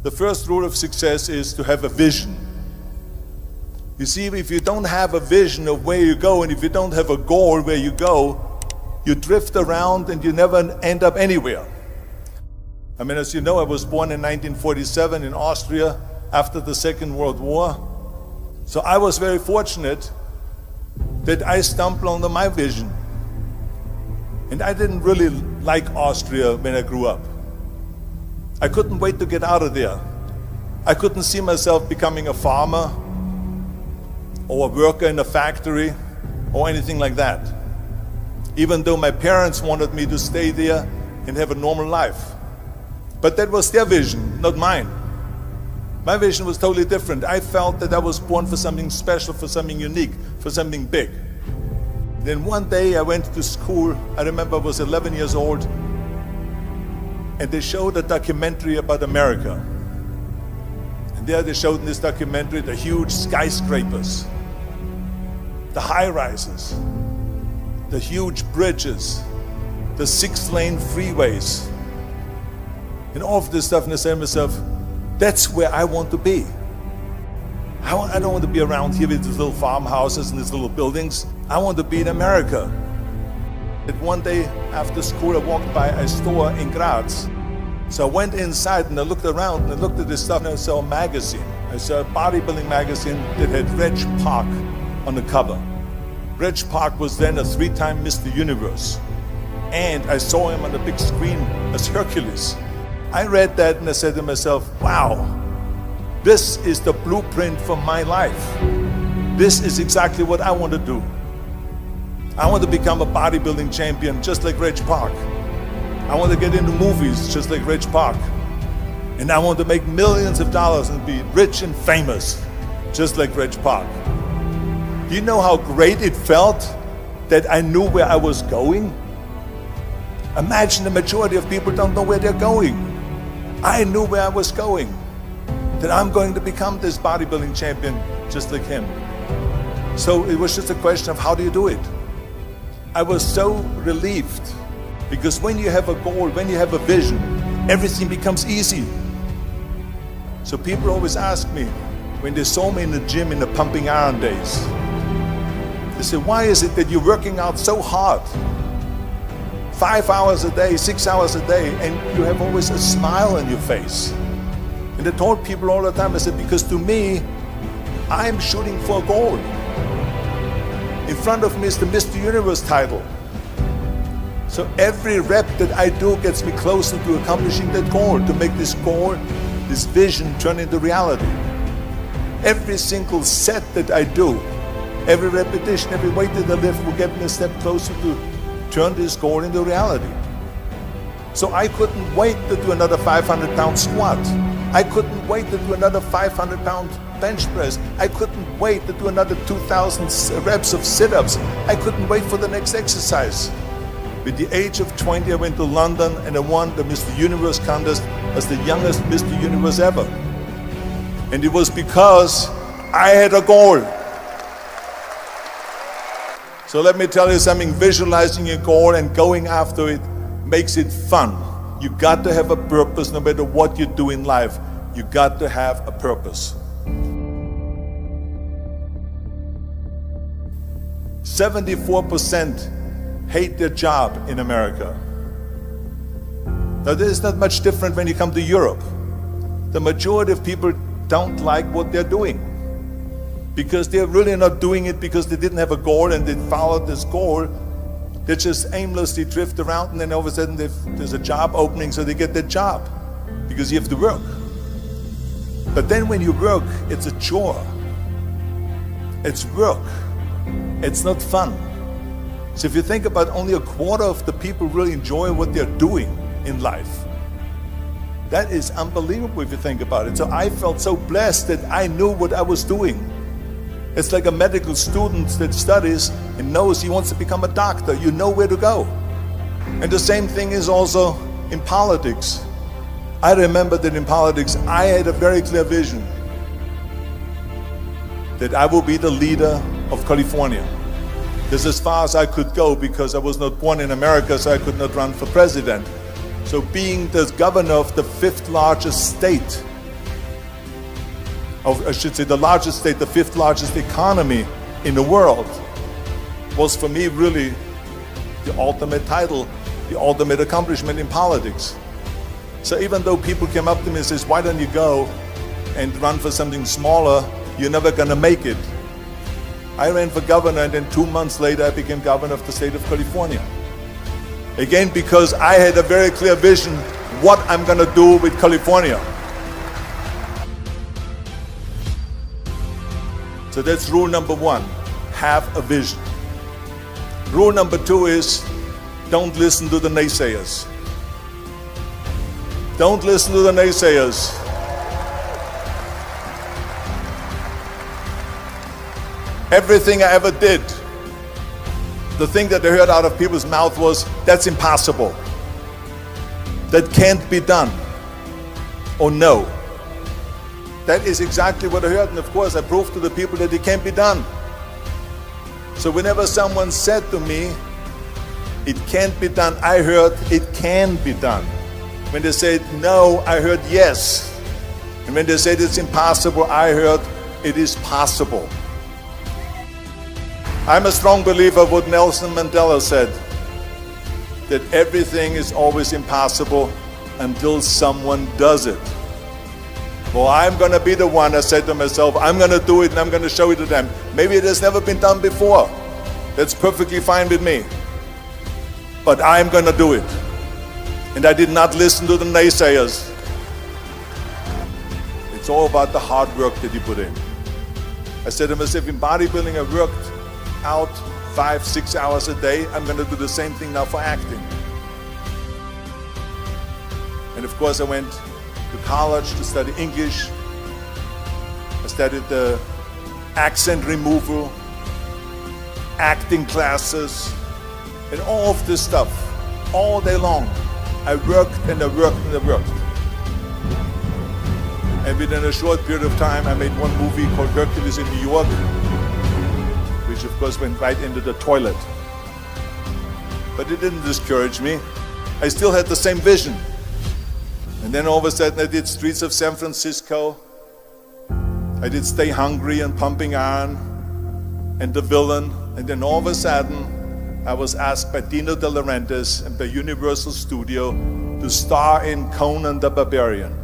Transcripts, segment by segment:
The first rule of success is to have a vision. You see, if you don't have a vision of where you go, and if you don't have a goal where you go, you drift around and you never end up anywhere. I mean, as you know, I was born in 1947 in Austria after the Second World War. So I was very fortunate that I stumbled on my vision. And I didn't really like Austria when I grew up. I couldn't wait to get out of there. I couldn't see myself becoming a farmer or a worker in a factory or anything like that, even though my parents wanted me to stay there and have a normal life. But that was their vision, not mine. My vision was totally different. I felt that I was born for something special, for something unique, for something big. Then one day I went to school. I remember I was 11 years old, and they showed a documentary about America. And there they showed in this documentary the huge skyscrapers, the high-rises, the huge bridges, the 6-lane freeways, and all of this stuff. And I said to myself, that's where I want to be. I don't want to be around here with these little farmhouses and these little buildings. I want to be in America. And one day after school, I walked by a store in Graz. So I went inside and I looked around and I looked at this stuff, and I saw a magazine. I saw a bodybuilding magazine that had Reg Park on the cover. Reg Park was then a 3-time Mr. Universe. And I saw him on the big screen as Hercules. I read that and I said to myself, wow, this is the blueprint for my life. This is exactly what I want to do. I want to become a bodybuilding champion just like Reg Park. I want to get into movies just like Reg Park. And I want to make millions of dollars and be rich and famous just like Reg Park. Do you know how great it felt that I knew where I was going? Imagine the majority of people don't know where they're going. I knew where I was going, that I'm going to become this bodybuilding champion just like him. So it was just a question of how do you do it? I was so relieved, because when you have a goal, when you have a vision, everything becomes easy. So people always ask me, when they saw me in the gym in the pumping iron days, they say, why is it that you're working out so hard? 5 hours a day, 6 hours a day, and you have always a smile on your face. And I told people all the time, I said, because to me, I'm shooting for a goal. In front of me is the Mr. Universe title. So every rep that I do gets me closer to accomplishing that goal, to make this goal, this vision turn into reality. Every single set that I do, every repetition, every weight that I lift will get me a step closer to turn this goal into reality. So I couldn't wait to do another 500-pound squat. I couldn't wait to do another 500-pound bench press. I couldn't wait to do another 2,000 reps of sit-ups. I couldn't wait for the next exercise. At the age of 20, I went to London and I won the Mr. Universe contest as the youngest Mr. Universe ever. And it was because I had a goal. So let me tell you something, visualizing your goal and going after it makes it fun. You got to have a purpose no matter what you do in life. You got to have a purpose. 74% hate their job in America. Now this is not much different when you come to Europe. The majority of people don't like what they're doing, because they're really not doing it because they didn't have a goal and they followed this goal. They just aimlessly drift around, and then all of a sudden there's a job opening, so they get that job because you have to work. But then when you work, it's a chore. It's work. It's not fun. So if you think about it, only a quarter of the people really enjoy what they're doing in life. That is unbelievable if you think about it. So I felt so blessed that I knew what I was doing. It's like a medical student that studies and knows he wants to become a doctor. You know where to go. And the same thing is also in politics. I remember that in politics, I had a very clear vision that I will be the leader of California. This is as far as I could go because I was not born in America, so I could not run for president. So being the governor of the 5th largest state I should say the largest state, the fifth largest economy in the world, was for me really the ultimate title, the ultimate accomplishment in politics. So even though people came up to me and says, why don't you go and run for something smaller, you're never gonna make it. I ran for governor, and then 2 months later I became governor of the state of California. Again, because I had a very clear vision what I'm gonna do with California. So that's rule number one, have a vision. Rule number two is, don't listen to the naysayers. Don't listen to the naysayers. Everything I ever did, the thing that I heard out of people's mouth was, that's impossible. That can't be done. Or no. That is exactly what I heard, and of course I proved to the people that it can't be done. So whenever someone said to me, it can't be done, I heard, it can be done. When they said no, I heard yes. And when they said it's impossible, I heard it is possible. I'm a strong believer of what Nelson Mandela said, that everything is always impossible until someone does it. Well, I'm going to be the one, I said to myself, I'm going to do it and I'm going to show it to them. Maybe it has never been done before. That's perfectly fine with me. But I'm going to do it. And I did not listen to the naysayers. It's all about the hard work that you put in. I said to myself, in bodybuilding I worked out 5-6 hours a day. I'm going to do the same thing now for acting. And of course I went to college to study English. I studied the accent removal, acting classes, and all of this stuff, all day long. I worked and I worked and I worked. And within a short period of time, I made one movie called Hercules in New York, which of course went right into the toilet. But it didn't discourage me. I still had the same vision. And then all of a sudden I did Streets of San Francisco. I did Stay Hungry and Pumping Iron and The Villain. And then all of a sudden I was asked by Dino De Laurentiis and by Universal Studio to star in Conan the Barbarian.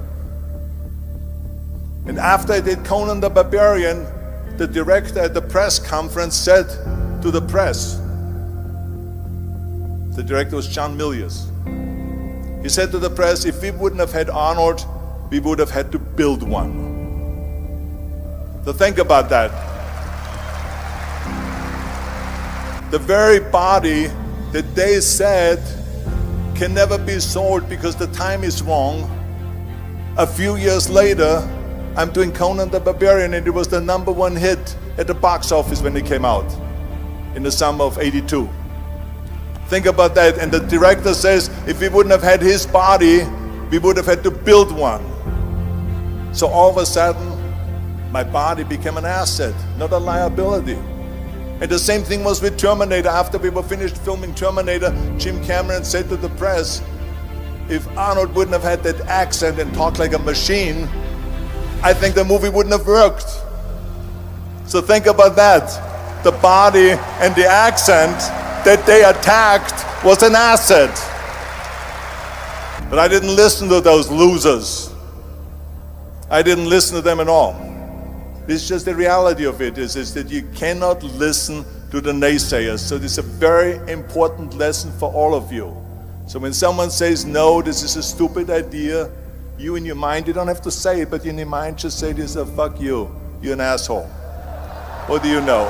And after I did Conan the Barbarian, the director at the press conference said to the press, the director was John Milius, he said to the press, if we wouldn't have had Arnold, we would have had to build one. So think about that. The very body that they said can never be sold because the time is wrong. A few years later, I'm doing Conan the Barbarian, and it was the #1 hit at the box office when it came out in the summer of '82. Think about that. And the director says, if we wouldn't have had his body, we would have had to build one. So all of a sudden, my body became an asset, not a liability. And the same thing was with Terminator. After we were finished filming Terminator, Jim Cameron said to the press, if Arnold wouldn't have had that accent and talked like a machine, I think the movie wouldn't have worked. So think about that. The body and the accent that they attacked was an asset. But I didn't listen to those losers. I didn't listen to them at all. It's just the reality of it is that you cannot listen to the naysayers. So this is a very important lesson for all of you. So when someone says, no, this is a stupid idea, you in your mind, you don't have to say it, but in your mind just say this, fuck you, you're an asshole. What do you know?